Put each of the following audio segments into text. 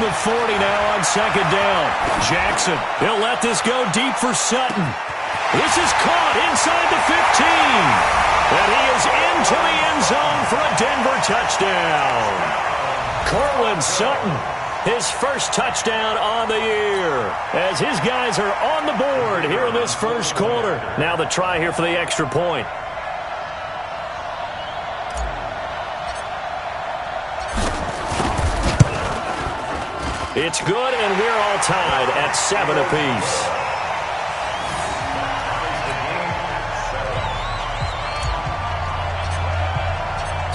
him at 40 now on second down. Jackson, he'll let this go deep for Sutton. This is caught inside the 15. And he is into the end zone for a Denver touchdown. Cortland Sutton, his first touchdown on the year, as his guys are on the board here in this first quarter. Now the try here for the extra point. It's good, and we're all tied at 7 apiece.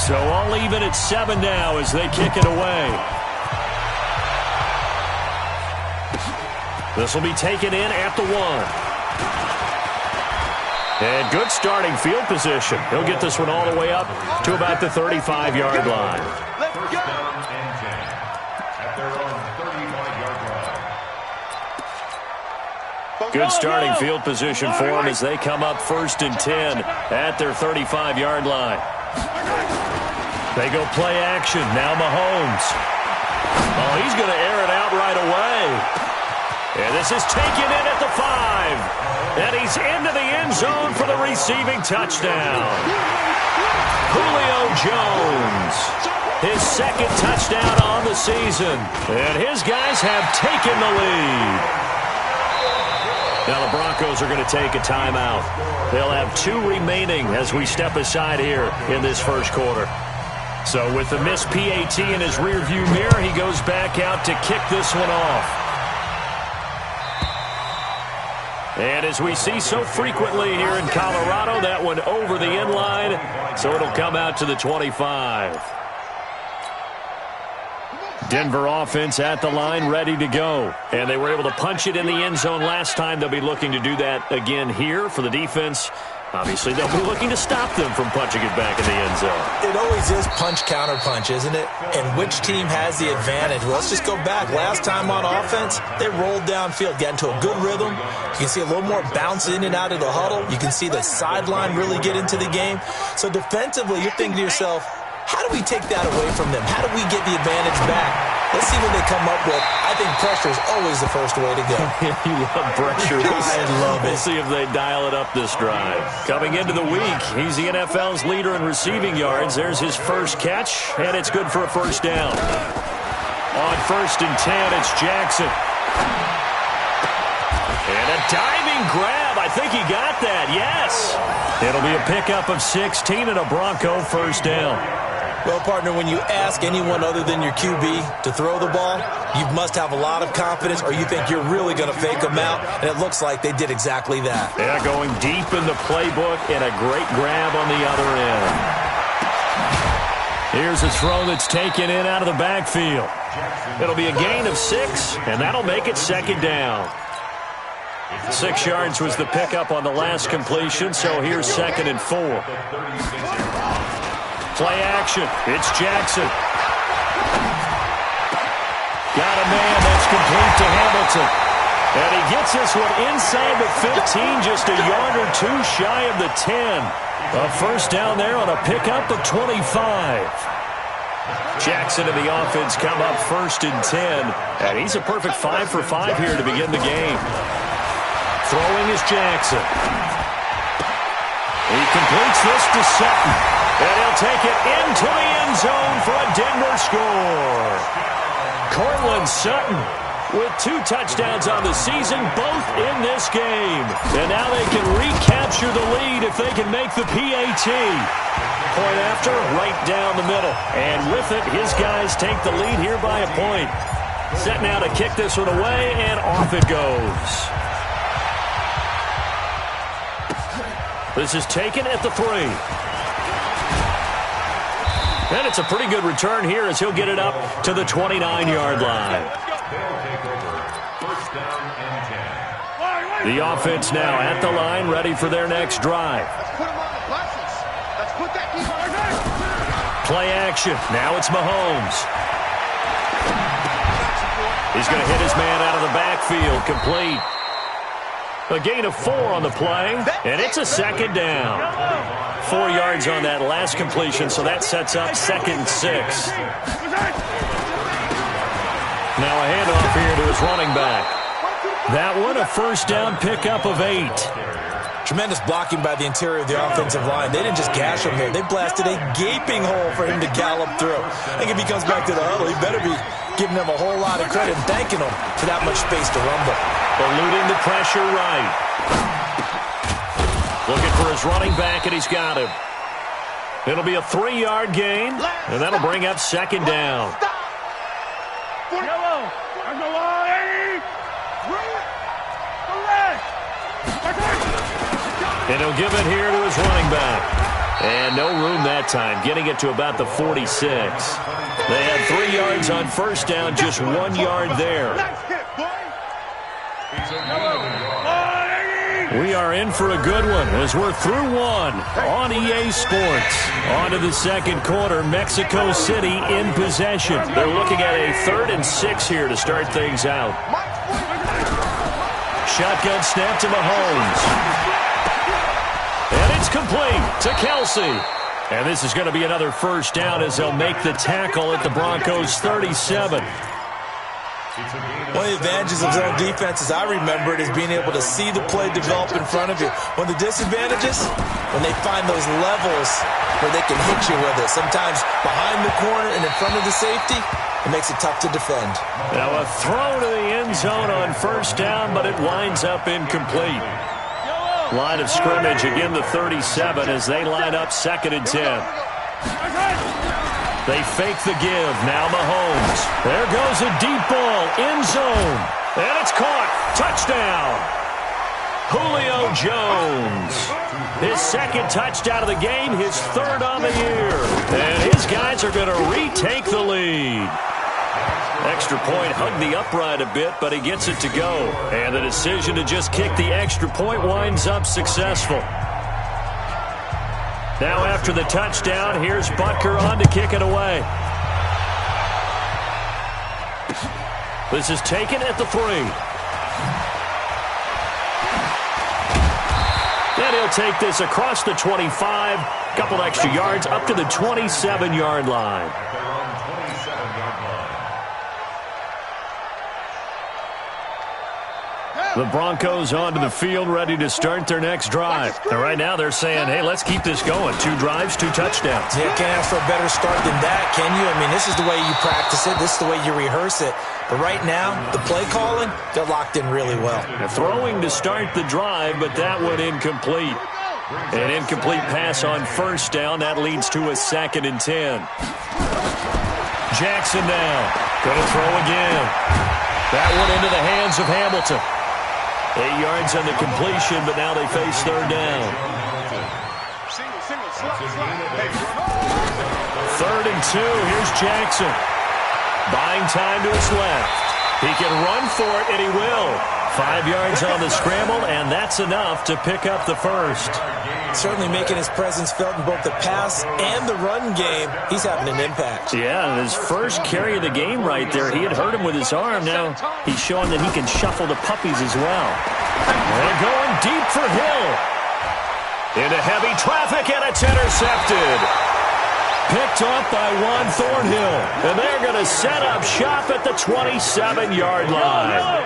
So all even at 7 now as they kick it away. This will be taken in at the 1. And good starting field position. He'll get this one all the way up to about the 35-yard line. Let's go. At their own 35-yard line. Good starting field position for them as they come up 1st and 10 at their 35-yard line. They go play action. Now Mahomes. Oh, he's going to air it out right away. And this is taken in at the 5. And he's into the end zone for the receiving touchdown. Julio Jones. His second touchdown on the season. And his guys have taken the lead. Now the Broncos are going to take a timeout. They'll have 2 remaining as we step aside here in this first quarter. So with the missed PAT in his rearview mirror, he goes back out to kick this one off. And as we see so frequently here in Colorado, that one over the end line, so it'll come out to the 25. Denver offense at the line, ready to go. And they were able to punch it in the end zone last time. They'll be looking to do that again here for the defense. Obviously, they'll be looking to stop them from punching it back in the end zone. It always is punch-counter-punch, isn't it? And which team has the advantage? Well, let's just go back. Last time on offense, they rolled downfield, got into a good rhythm. You can see a little more bounce in and out of the huddle. You can see the sideline really get into the game. So defensively, you're thinking to yourself, how do we take that away from them? How do we get the advantage back? Let's see what they come up with. I think pressure is always the first way to go. You love pressure. I love it. We'll see if they dial it up this drive. Coming into the week, he's the NFL's leader in receiving yards. There's his first catch, and it's good for a first down. On 1st and 10, it's Jackson. And a diving grab. I think he got that, yes. It'll be a pickup of 16 and a Bronco first down. Well, partner, when you ask anyone other than your QB to throw the ball, you must have a lot of confidence or you think you're really going to fake them out, and it looks like they did exactly that. Yeah, going deep in the playbook and a great grab on the other end. Here's a throw that's taken in out of the backfield. It'll be a gain of 6, and that'll make it second down. 6 yards was the pickup on the last completion, so here's 2nd and 4. Play action. It's Jackson. Got a man that's complete to Hamilton. And he gets this one inside the 15, just a yard or 2 shy of the 10. A first down there on a pickup of 25. Jackson and the offense come up 1st and 10. And he's a perfect 5 for 5 here to begin the game. Throwing is Jackson. He completes this to Sutton. And he'll take it into the end zone for a Denver score. Cortland Sutton with 2 touchdowns on the season, both in this game. And now they can recapture the lead if they can make the PAT. Point after, right down the middle. And with it, his guys take the lead here by a point. Set now to kick this one away, and off it goes. This is taken at the 3. And it's a pretty good return here as he'll get it up to the 29-yard line. The offense now at the line, ready for their next drive. Play action. Now it's Mahomes. He's going to hit his man out of the backfield. Complete. A gain of 4 on the play, and it's a second down. 4 yards on that last completion, so that sets up 2nd and 6. Now a handoff here to his running back. That one a first down pickup of 8. Tremendous blocking by the interior of the offensive line. They didn't just gash him there. They blasted a gaping hole for him to gallop through. I think if he comes back to the huddle, he better be giving them a whole lot of credit and thanking them for that much space to rumble. Eluding the pressure right. Looking for his running back, and he's got him. It'll be a 3-yard gain, and that'll bring up second down. And he'll give it here to his running back. And no room that time, getting it to about the 46. They had 3 yards on first down, just 1 yard there. We are in for a good one as we're through one on EA Sports. On to the second quarter, Mexico City in possession. They're looking at a 3rd and 6 here to start things out. Shotgun snap to Mahomes. And it's complete to Kelsey. And this is going to be another first down as they'll make the tackle at the Broncos 37. One of the advantages of zone defense, as I remember it, is being able to see the play develop in front of you. One of the disadvantages, when they find those levels where they can hit you with it, sometimes behind the corner and in front of the safety, it makes it tough to defend. Now a throw to the end zone on first down, but it winds up incomplete. Line of scrimmage, again the 37 as they line up 2nd and 10. They fake the give. Now Mahomes. There goes a deep ball. End zone. And it's caught. Touchdown. Julio Jones. His 2nd touchdown of the game. His 3rd on the year. And his guys are going to retake the lead. Extra point hugged the upright a bit, but he gets it to go. And the decision to just kick the extra point winds up successful. Now after the touchdown, here's Butker on to kick it away. This is taken at the 3. And he'll take this across the 25. Couple extra yards up to the 27-yard line. The Broncos onto the field, ready to start their next drive. And right now they're saying, hey, let's keep this going. 2 drives, 2 touchdowns. Yeah, can't ask for a better start than that, can you? I mean, this is the way you practice it. This is the way you rehearse it. But right now, the play calling, they're locked in really well. Throwing to start the drive, but that one incomplete. An incomplete pass on first down. That leads to a 2nd and 10. Jackson now. Going to throw again. That one into the hands of Hamilton. 8 yards on the completion, but now they face 3rd down. 3rd and 2. Here's Jackson. Buying time to his left. He can run for it, and he will. 5 yards on the scramble, and that's enough to pick up the first. Certainly making his presence felt in both the pass and the run game. He's having an impact. Yeah, his first carry of the game right there. He had hurt him with his arm. Now he's showing that he can shuffle the puppies as well. They're going deep for Hill. Into heavy traffic, and it's intercepted. Picked off by Juan Thornhill. And they're going to set up shop at the 27-yard line.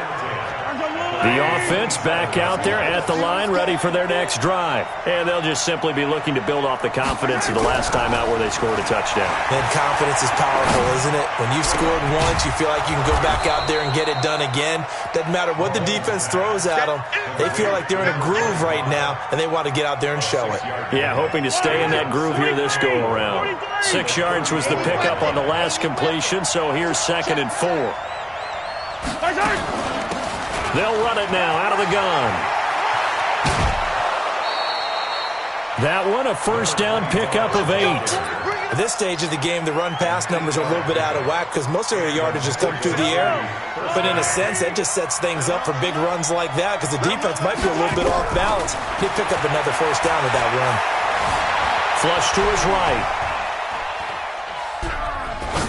The offense back out there at the line, ready for their next drive. And they'll just simply be looking to build off the confidence of the last time out where they scored a touchdown. And confidence is powerful, isn't it? When you've scored once, you feel like you can go back out there and get it done again. Doesn't matter what the defense throws at them. They feel like they're in a groove right now, and they want to get out there and show it. Yeah, hoping to stay in that groove here this go-around. 6 yards was the pickup on the last completion, so here's 2nd and 4. They'll run it now out of the gun. That one a first down pickup of 8. At this stage of the game, the run-pass numbers are a little bit out of whack because most of their yardage has come through the air. But in a sense, that just sets things up for big runs like that because the defense might be a little bit off balance. He'd pick up another first down with that run. Flush to his right.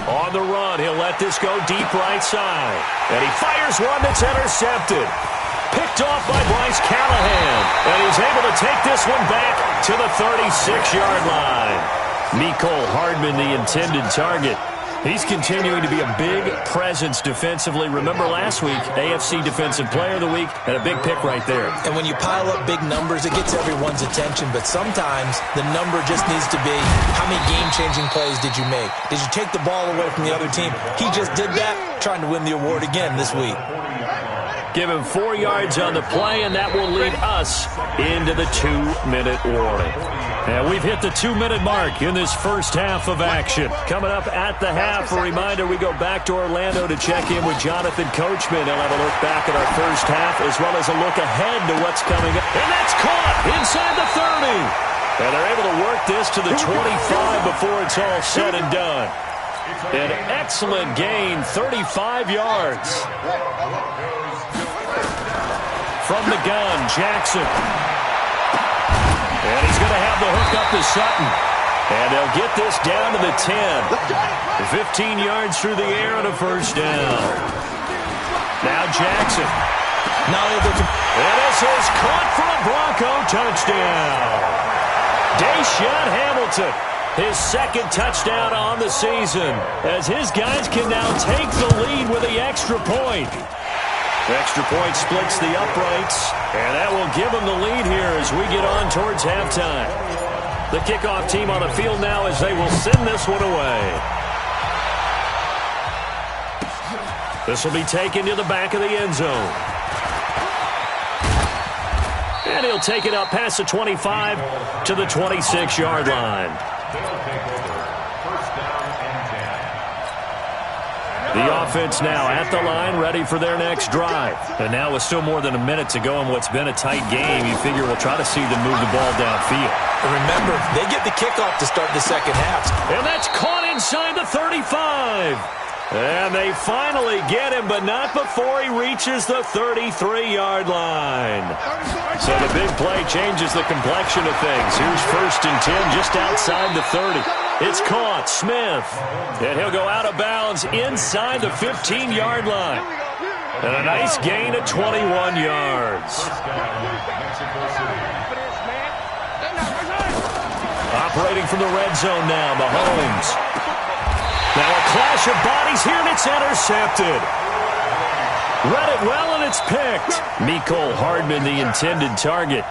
On the run, he'll let this go deep right side. And he fires one that's intercepted. Picked off by Bryce Callahan. And he's able to take this one back to the 36-yard line. Mecole Hardman, the intended target. He's continuing to be a big presence defensively. Remember last week, AFC Defensive Player of the Week, and a big pick right there. And when you pile up big numbers, it gets everyone's attention. But sometimes the number just needs to be, how many game-changing plays did you make? Did you take the ball away from the other team? He just did that, trying to win the award again this week. Give him 4 yards on the play, and that will lead us into the 2-minute warning. And we've hit the 2-minute mark in this first half of action. Coming up at the half, a reminder, we go back to Orlando to check in with Jonathan Coachman. He'll have a look back at our first half as well as a look ahead to what's coming up. And that's caught inside the 30. And they're able to work this to the 25 before it's all said and done. An excellent gain, 35 yards. From the gun, Jackson. And he's going to have the hook up to Sutton. And they'll get this down to the 10. 15 yards through the air and a first down. Now Jackson. And this is caught for a Bronco touchdown. Deshaun Hamilton, his second touchdown on the season, as his guys can now take the lead with the extra point. Extra point splits the uprights, and that will give them the lead here as we get on towards halftime. The kickoff team on the field now as they will send this one away. This will be taken to the back of the end zone. And he'll take it up past the 25 to the 26-yard line. The offense now at the line, ready for their next drive. And now with still more than a minute to go in what's been a tight game, you figure we'll try to see them move the ball downfield. And remember, they get the kickoff to start the second half. And that's caught inside the 35. And they finally get him, but not before he reaches the 33-yard line. So the big play changes the complexion of things. Here's 1st and 10 just outside the 30. It's caught, Smith. And he'll go out of bounds inside the 15-yard line. And a nice gain of 21 yards. Operating from the red zone now, Mahomes. Now a clash of bodies here, and it's intercepted. Read it well, and it's picked. Mecole Hardman, the intended target.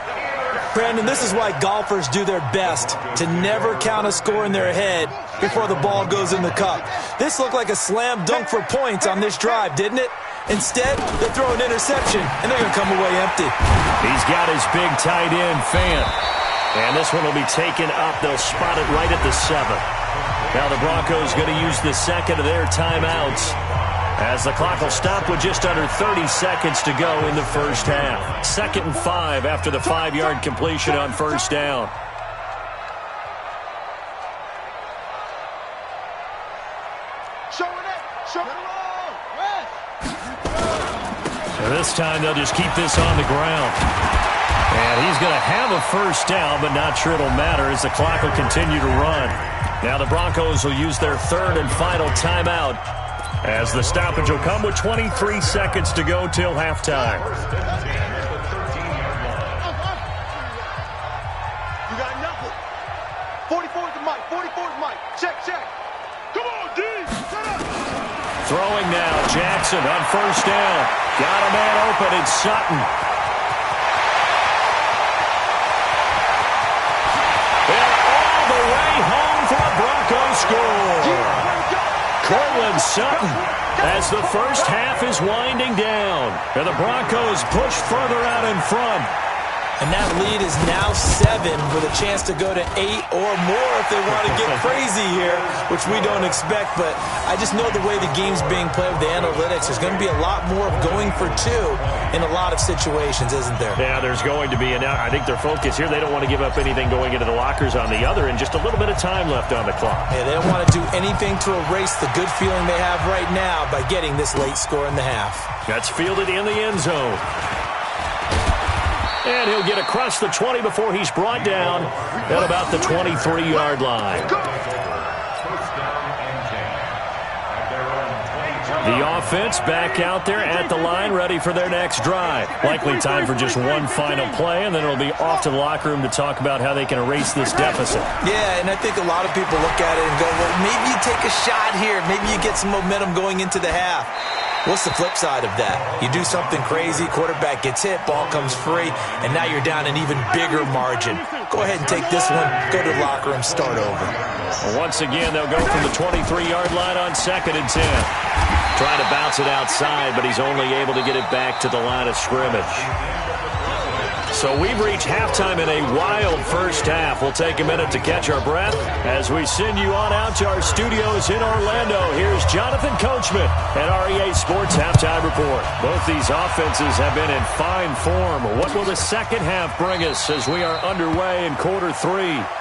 Brandon, this is why golfers do their best to never count a score in their head before the ball goes in the cup. This looked like a slam dunk for points on this drive, didn't it? Instead, they throw an interception, and they're going to come away empty. He's got his big tight end, Fant. And this one will be taken up. They'll spot it right at the 7. Now the Broncos going to use the second of their timeouts, as the clock will stop with just under 30 seconds to go in the first half. 2nd and 5 after the 5-yard completion on first down. And this time they'll just keep this on the ground. And he's going to have a first down, but not sure it'll matter as the clock will continue to run. Now the Broncos will use their 3rd and final timeout, as the stoppage will come with 23 seconds to go till halftime. You got nothing. 44's the mic. 44's mic. Check. Come on, D. Set up. Throwing now, Jackson on first down. Got a man open, it's Sutton. And all the way home for a Broncos score. Cortland Sutton, as the first half is winding down. And the Broncos push further out in front. And that lead is now 7 with a chance to go to 8 or more if they want to get crazy here, which we don't expect. But I just know the way the game's being played with the analytics, there's going to be a lot more of going for 2 in a lot of situations, isn't there? Yeah, there's going to be. And I think their focus here, they don't want to give up anything going into the lockers on the other, and just a little bit of time left on the clock. Yeah, they don't want to do anything to erase the good feeling they have right now by getting this late score in the half. That's fielded in the end zone. And he'll get across the 20 before he's brought down at about the 23-yard line. The offense back out there at the line, ready for their next drive. Likely time for just one final play, and then it'll be off to the locker room to talk about how they can erase this deficit. Yeah, and I think a lot of people look at it and go, well, maybe you take a shot here. Maybe you get some momentum going into the half. What's the flip side of that? You do something crazy, quarterback gets hit, ball comes free, and now you're down an even bigger margin. Go ahead and take this one, go to the locker room, start over. Once again, they'll go from the 23-yard line on 2nd and 10. Trying to bounce it outside, but he's only able to get it back to the line of scrimmage. So we've reached halftime in a wild first half. We'll take a minute to catch our breath as we send you on out to our studios in Orlando. Here's Jonathan Coachman at REA Sports Halftime Report. Both these offenses have been in fine form. What will the second half bring us as we are underway in quarter 3?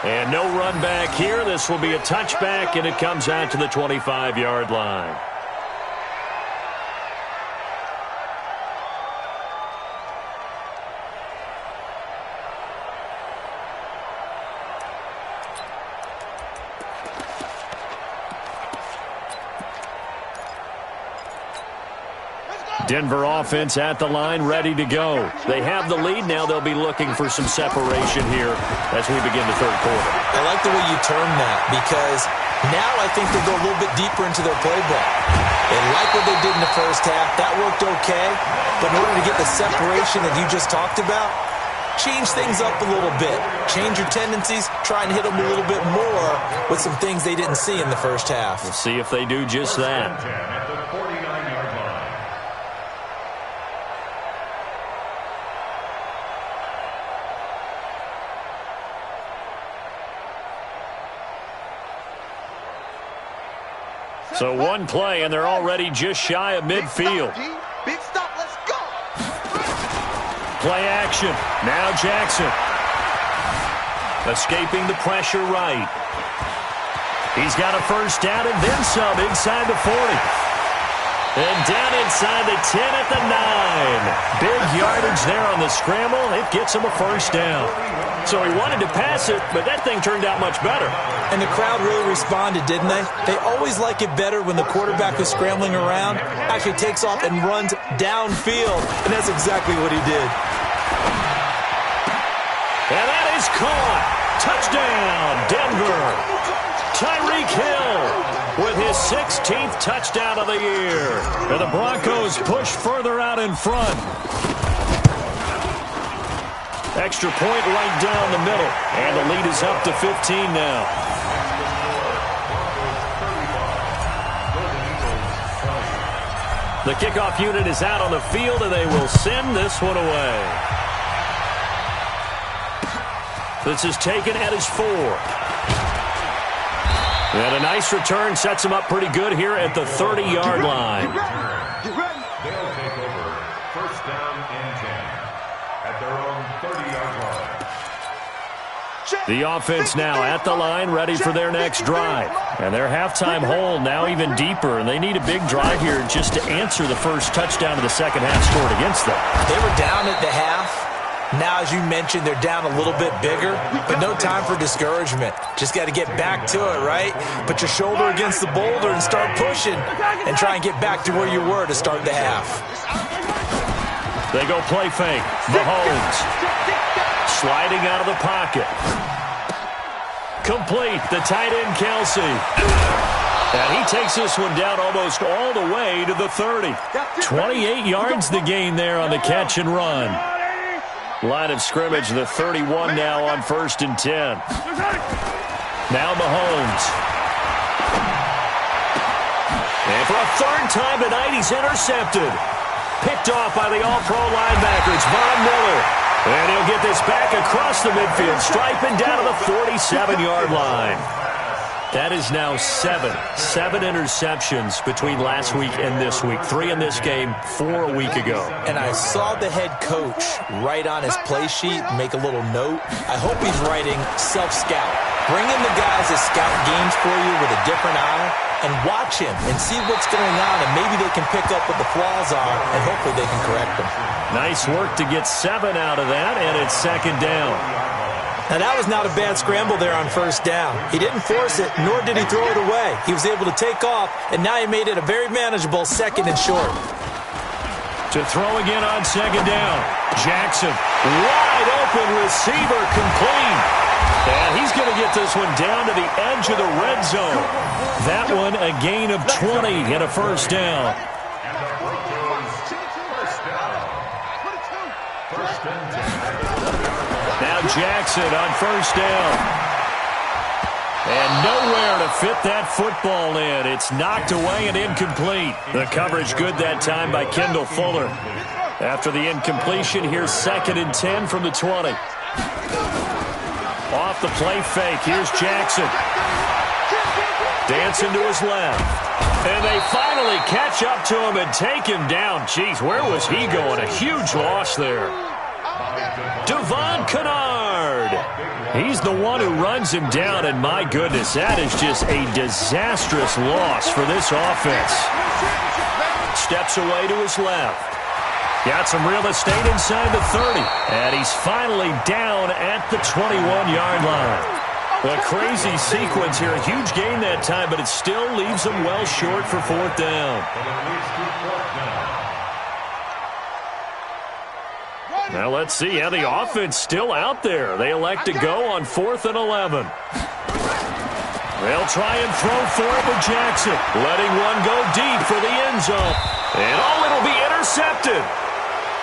And no run back here. This will be a touchback, and it comes out to the 25-yard line. Denver offense at the line, ready to go. They have the lead. Now they'll be looking for some separation here as we begin the third quarter. I like the way you term that, because now I think they go a little bit deeper into their playbook. They like what they did in the first half. That worked okay. But in order to get the separation that you just talked about, change things up a little bit. Change your tendencies. Try and hit them a little bit more with some things they didn't see in the first half. We'll see if they do just that. So one play, and they're already just shy of midfield. Big stop, let's go. Play action. Now Jackson. Escaping the pressure right. He's got a first down and then some inside the 40. And down inside the 10 at the 9. Big yardage there on the scramble. It gets him a first down. So he wanted to pass it, but that thing turned out much better. And the crowd really responded, didn't they? They always like it better when the quarterback who's scrambling around actually takes off and runs downfield, and that's exactly what he did. And that is caught. Touchdown, Denver. Tyreek Hill with his 16th touchdown of the year. And the Broncos push further out in front. Extra point right down the middle. And the lead is up to 15 now. The kickoff unit is out on the field, and they will send this one away. This is taken at his 4. And a nice return sets him up pretty good here at the 30-yard line. They'll take over first down and 10 at their own 30-yard line. The offense now at the line, ready for their next drive. And their halftime hole now even deeper, and they need a big drive here just to answer the first touchdown of the second half scored against them. They were down at the half. Now, as you mentioned, they're down a little bit bigger, but no time for discouragement. Just got to get back to it, right? Put your shoulder against the boulder and start pushing and try and get back to where you were to start the half. They go play fake. Mahomes sliding out of the pocket. Complete. The tight end, Kelsey. And he takes this one down almost all the way to the 30. 28 yards the gain there on the catch and run. Line of scrimmage, the 31 now on 1st and 10. Now Mahomes. And for a third time tonight, he's intercepted. Picked off by the all-pro linebacker. It's Von Miller. And he'll get this back across the midfield, striping down to the 47-yard line. That is now 7 interceptions between last week and this week. 3 in this game, 4 a week ago. And I saw the head coach write on his play sheet, make a little note. I hope he's writing self-scout. Bring in the guys that scout games for you with a different eye and watch him and see what's going on, and maybe they can pick up what the flaws are, and hopefully they can correct them. Nice work to get 7 out of that, and it's second down. Now, that was not a bad scramble there on first down. He didn't force it, nor did he throw it away. He was able to take off, and now he made it a very manageable 2nd and short. To throw again on 2nd down. Jackson, wide open receiver, complete. And he's going to get this one down to the edge of the red zone. That one a gain of 20 and a first down. Now Jackson on first down. And nowhere to fit that football in. It's knocked away and incomplete. The coverage good that time by Kendall Fuller. After the incompletion, here's 2nd and 10 from the 20. Off the play fake, here's Jackson. Dancing to his left. And they finally catch up to him and take him down. Jeez, where was he going? A huge loss there. Devon Kennard. He's the one who runs him down, and my goodness, that is just a disastrous loss for this offense. Steps away to his left. Got some real estate inside the 30, and he's finally down at the 21-yard line. A crazy sequence here. A huge gain that time, but it still leaves him well short for 4th down. Now let's see how the offense still out there. They elect to go on 4th and 11. They'll try and throw for it with Jackson. Letting one go deep for the end zone. And it'll be intercepted.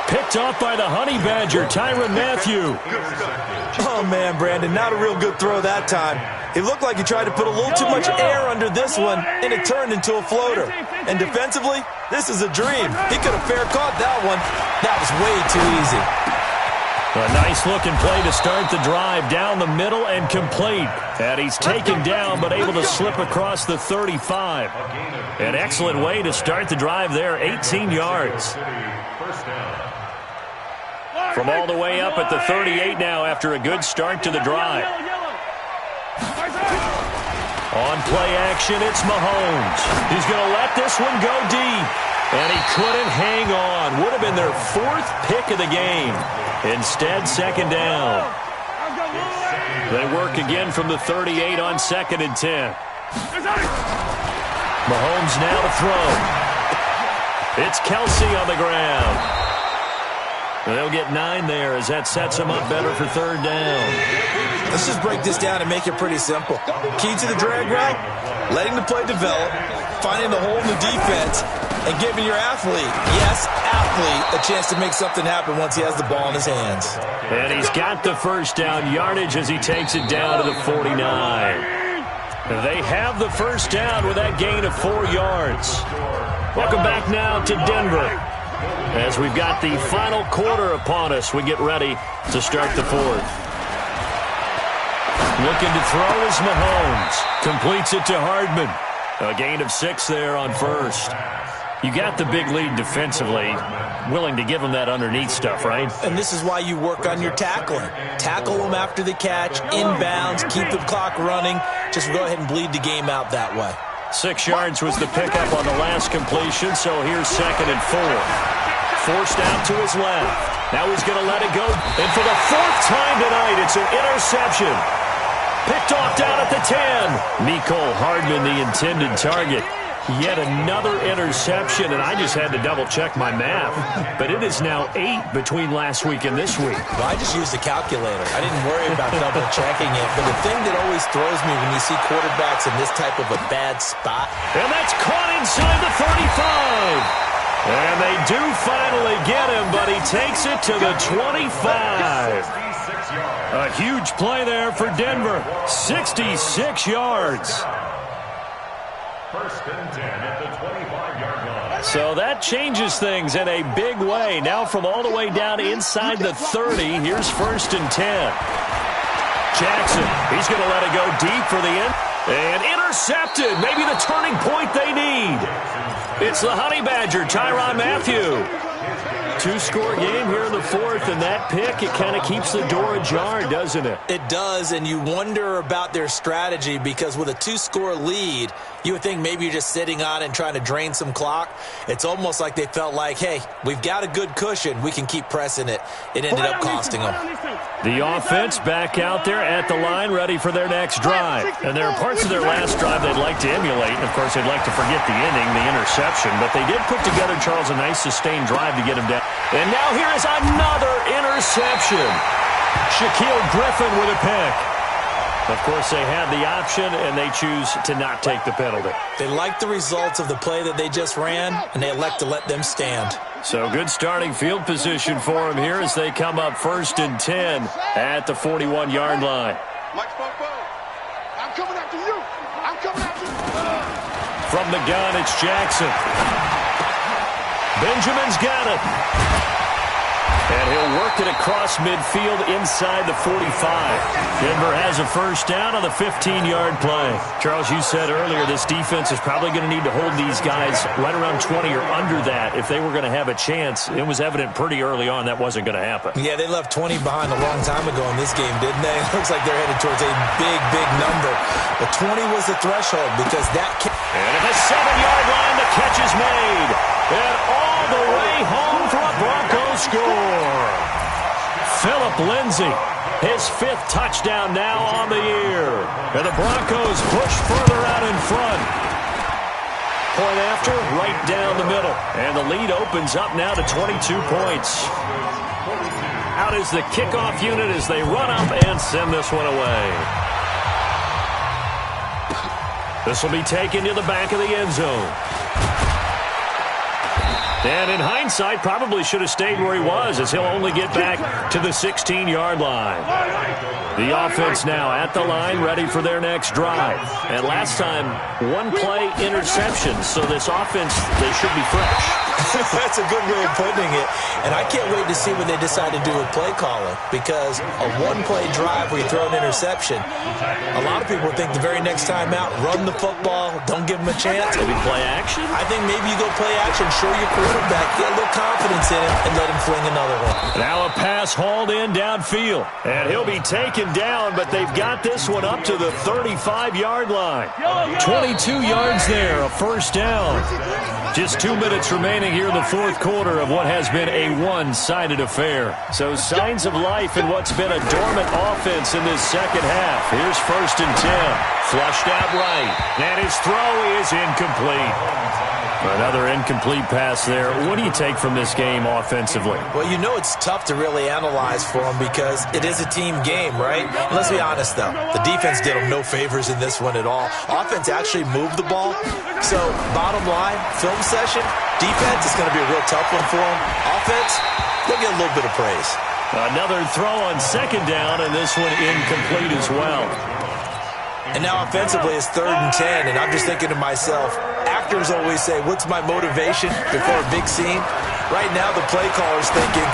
Picked off by the Honey Badger, Tyrann Mathieu. Oh, man, Brandon, not a real good throw that time. It looked like he tried to put a little too much air under this one, and it turned into a floater. And defensively, this is a dream. He could have fair caught that one. That was way too easy. A nice-looking play to start the drive down the middle and complete. And he's taken down but able to slip across the 35. An excellent way to start the drive there, 18 yards. From all the way up at the 38 now after a good start to the drive. On play action, it's Mahomes. He's going to let this one go deep. And he couldn't hang on. Would have been their 4th pick of the game. Instead, 2nd down. They work again from the 38 on 2nd and 10. Mahomes now to throw. It's Kelsey on the ground. They'll get 9 there as that sets them up better for 3rd down. Let's just break this down and make it pretty simple. Key to the drag route, letting the play develop, finding the hole in the defense, and giving your athlete, yes, athlete, a chance to make something happen once he has the ball in his hands. And he's got the first down yardage as he takes it down to the 49. They have the first down with that gain of 4 yards. Welcome back now to Denver. As we've got the final quarter upon us, we get ready to start the 4th. Looking to throw is Mahomes. Completes it to Hardman. A gain of 6 there on first. You got the big lead defensively. Willing to give them that underneath stuff, right? And this is why you work on your tackling. Tackle them after the catch, inbounds, keep the clock running. Just go ahead and bleed the game out that way. 6 yards was the pickup on the last completion, so here's 2nd and 4. Forced out to his left. Now he's going to let it go. And for the 4th time tonight, it's an interception. Picked off down at the 10. Mecole Hardman, the intended target. Yet another interception, and I just had to double-check my math. But it is now 8 between last week and this week. Well, I just used the calculator. I didn't worry about double-checking it. But the thing that always throws me when you see quarterbacks in this type of a bad spot. And that's caught inside the 35. And they do finally get him, but he takes it to the 25. A huge play there for Denver. 66 yards. First and 10 at the 25-yard line. So that changes things in a big way. Now from all the way down inside the 30, here's 1st and 10. Jackson, he's going to let it go deep for the end. And intercepted. Maybe the turning point they need. It's the Honey Badger, Tyrann Mathieu. Two-score game here in the fourth, and that pick, it kind of keeps the door ajar, doesn't it? It does, and you wonder about their strategy because with a two-score lead, you would think maybe you're just sitting on it and trying to drain some clock. It's almost like they felt like, hey, we've got a good cushion. We can keep pressing it. It ended up costing them. The offense back out there at the line, ready for their next drive. And there are parts of their last drive they'd like to emulate. And, of course, they'd like to forget the inning, the interception. But they did put together, Charles, a nice sustained drive to get him down. And now here is another interception. Shaquille Griffin with a pick. Of course, they had the option, and they choose to not take the penalty. They like the results of the play that they just ran, and they elect to let them stand. So good starting field position for them here as they come up 1st and 10 at the 41-yard line. Mike Popo, I'm coming after you. I'm coming after you. From the gun, it's Jackson. Benjamin's got it. And he'll work it across midfield inside the 45. Denver has a first down on the 15-yard play. Charles, you said earlier this defense is probably going to need to hold these guys right around 20 or under that if they were going to have a chance. It was evident pretty early on that wasn't going to happen. Yeah, they left 20 behind a long time ago in this game, didn't they? It looks like they're headed towards a big, big number. But 20 was the threshold because that... And at the 7-yard line, the catch is made. And all the way home for a Broncos score. Phillip Lindsay, his 5th touchdown now on the year. And the Broncos push further out in front. Point after, right down the middle. And the lead opens up now to 22 points. Out is the kickoff unit as they run up and send this one away. This will be taken to the back of the end zone. And in hindsight, probably should have stayed where he was as he'll only get back to the 16-yard line. The offense now at the line, ready for their next drive. And last time, one-play interception, so this offense, they should be fresh. That's a good way of putting it. And I can't wait to see what they decide to do with play calling because a one-play drive where you throw an interception, a lot of people think the very next time out, run the football, don't give them a chance. Maybe play action? I think maybe you go play action, show your quarterback, get a little confidence in him, and let him fling another one. Now a pass hauled in downfield. And he'll be taken down, but they've got this one up to the 35-yard line. 22 yards there, a first down. Just 2 minutes remaining here in the fourth quarter of what has been a one-sided affair. So signs of life in what's been a dormant offense in this second half. Here's 1st and 10. Flushed out right. And his throw is incomplete. Another incomplete pass there. What do you take from this game offensively? Well, you know it's tough to really analyze for them because it is a team game, right? And let's be honest, though. The defense did them no favors in this one at all. Offense actually moved the ball. So, bottom line, film session, defense is going to be a real tough one for them. Offense, they'll get a little bit of praise. Another throw on 2nd down, and this one incomplete as well. And now offensively it's 3rd and 10, and I'm just thinking to myself, actors always say, what's my motivation before a big scene? Right now the play caller's thinking,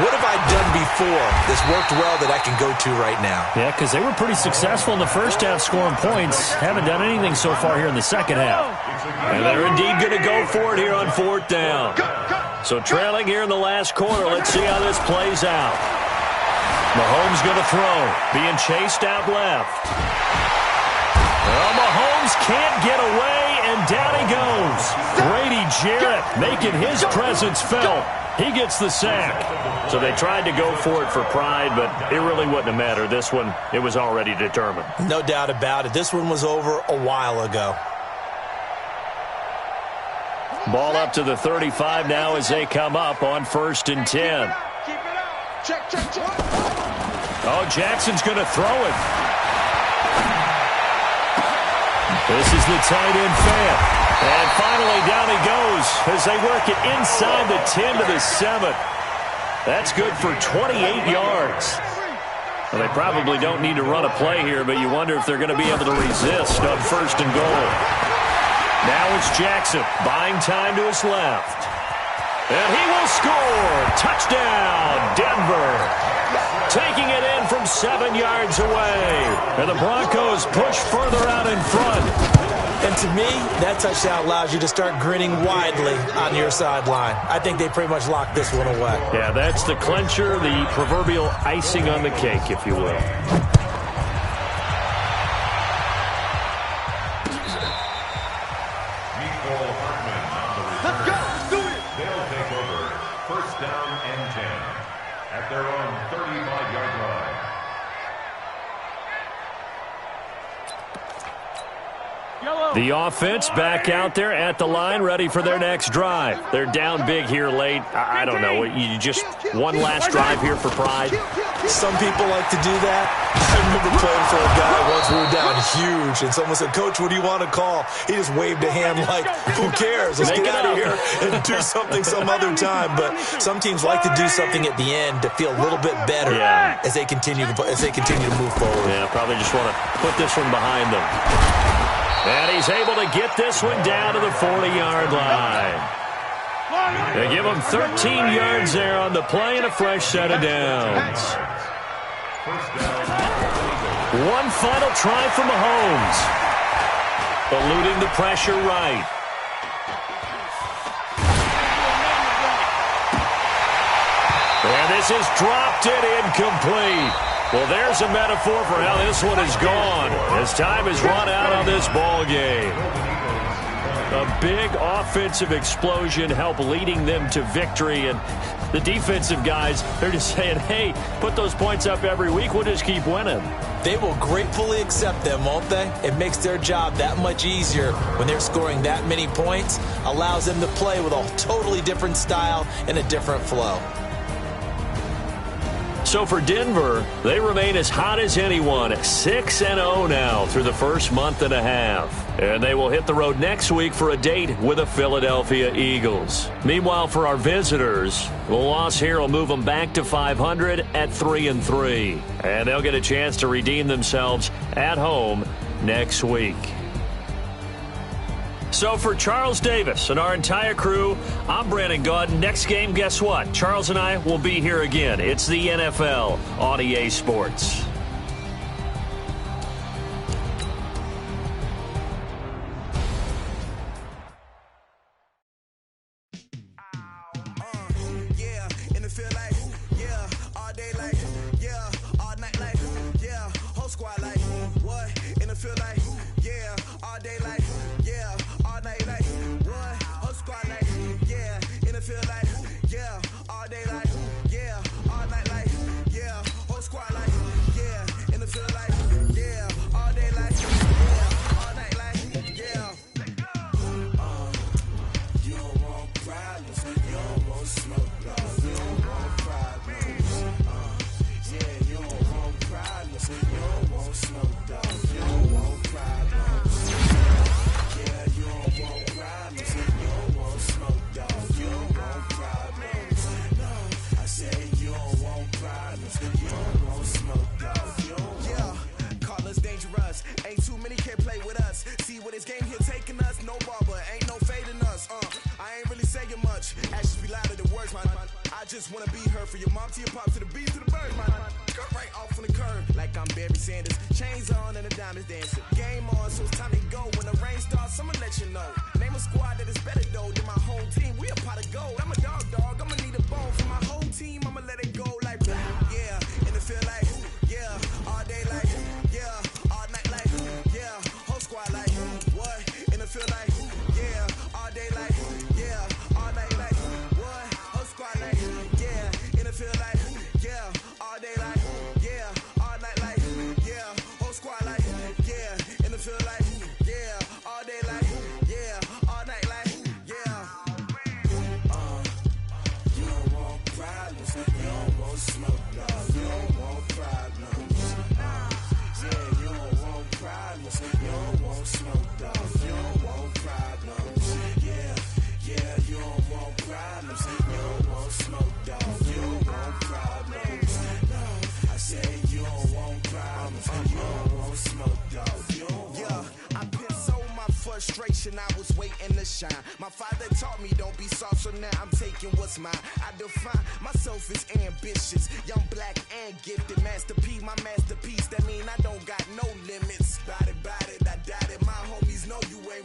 what have I done before that's worked well that I can go to right now? Yeah, because they were pretty successful in the first half scoring points. Haven't done anything so far here in the second half. And they're indeed going to go for it here on 4th down. So trailing here in the last quarter, let's see how this plays out. Mahomes going to throw, being chased out left. Well, Mahomes can't get away, and down he goes. Grady Jarrett making his presence felt. He gets the sack. So they tried to go for it for pride, but it really wouldn't have mattered. This one, it was already determined. No doubt about it. This one was over a while ago. Ball up to the 35 now as they come up on 1st and 10. Keep it out. Check, check, check. Oh, Jackson's going to throw it. This is the tight end fan. And finally down he goes as they work it inside the 10 to the 7. That's good for 28 yards. Well, they probably don't need to run a play here, but you wonder if they're going to be able to resist on 1st and goal. Now it's Jackson buying time to his left. And he will score. Touchdown, Denver. Taking it in from 7 yards away. And the Broncos push further out in front. And to me, that touchdown allows you to start grinning widely on your sideline. I think they pretty much locked this one away. Yeah, that's the clincher, the proverbial icing on the cake, if you will. Let's go. Let's do it. They'll take over. First down and 10 at their own 35-yard line. The offense back out there at the line, ready for their next drive. They're down big here late. I don't know. You just one last drive here for pride. Some people like to do that. I remember playing for a guy once. We were down huge, and someone said, "Coach, what do you want to call?" He just waved a hand like, "Who cares? Let's get out of here and do something some other time." But some teams like to do something at the end to feel a little bit better as they continue to move forward. Yeah, probably just want to put this one behind them. And he's able to get this one down to the 40-yard line. They give him 13 yards there on the play and a fresh set of downs. One final try for Mahomes. Eluding the pressure right. And this is dropped it incomplete. Well, there's a metaphor for how this one is gone as time has run out on this ball game. A big offensive explosion helped leading them to victory, and the defensive guys, they're just saying, hey, put those points up every week, we'll just keep winning. They will gratefully accept them, won't they? It makes their job that much easier when they're scoring that many points, allows them to play with a totally different style and a different flow. So for Denver, they remain as hot as anyone, 6-0 now through the first month and a half. And they will hit the road next week for a date with the Philadelphia Eagles. Meanwhile, for our visitors, the loss here will move them back to 500 at 3-3. And they'll get a chance to redeem themselves at home next week. So for Charles Davis and our entire crew, I'm Brandon Gaudin. Next game, guess what? Charles and I will be here again. It's the NFL on EA Sports. I was waiting to shine. My father taught me don't be soft, so now I'm taking what's mine. I define myself as ambitious, young, black, and gifted. Masterpiece, my masterpiece. That mean I don't got no limits. Bout it, I doubt it. My homies know you ain't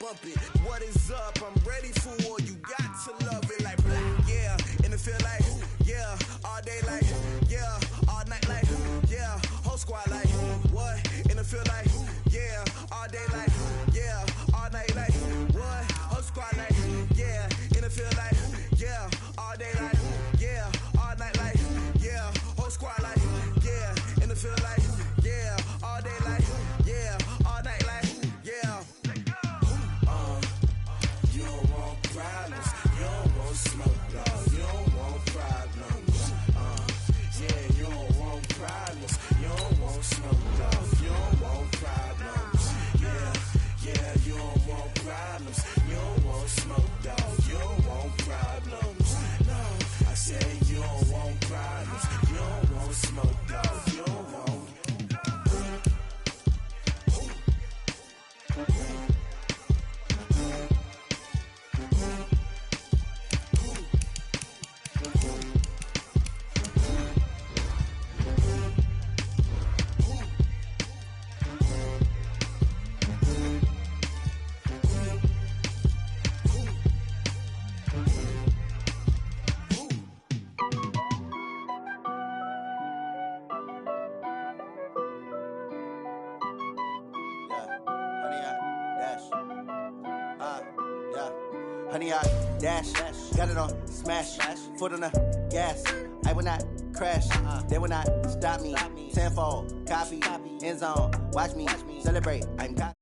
bump it. What is up? I'm ready for war. You got to love it like black, yeah. And it feel like, yeah. All day like, yeah. All night like, yeah. Whole squad like, what? And it feel like, yeah. All day like, yeah. All night like, what? Whole squad like, yeah. And it feel like, yeah. All day like, yeah. All night like, yeah. Whole squad like, yeah. And it feel like, yeah. All day like, yeah. All night like, yeah. You don't want problems. You don't want smoke, dog. You don't want problems. Yeah, you don't want problems. You don't want smoke, dog. You don't want problems. Yeah, you don't want problems. You don't want smoke, dog. You don't want problems. No, I said you don't want problems. You don't want smoke, dog. You don't want. Honey, I dash, got it on smash, foot on the gas. I will not crash, they will not stop me. Tenfold, copy, end zone, watch me celebrate. I'm got.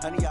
Honey,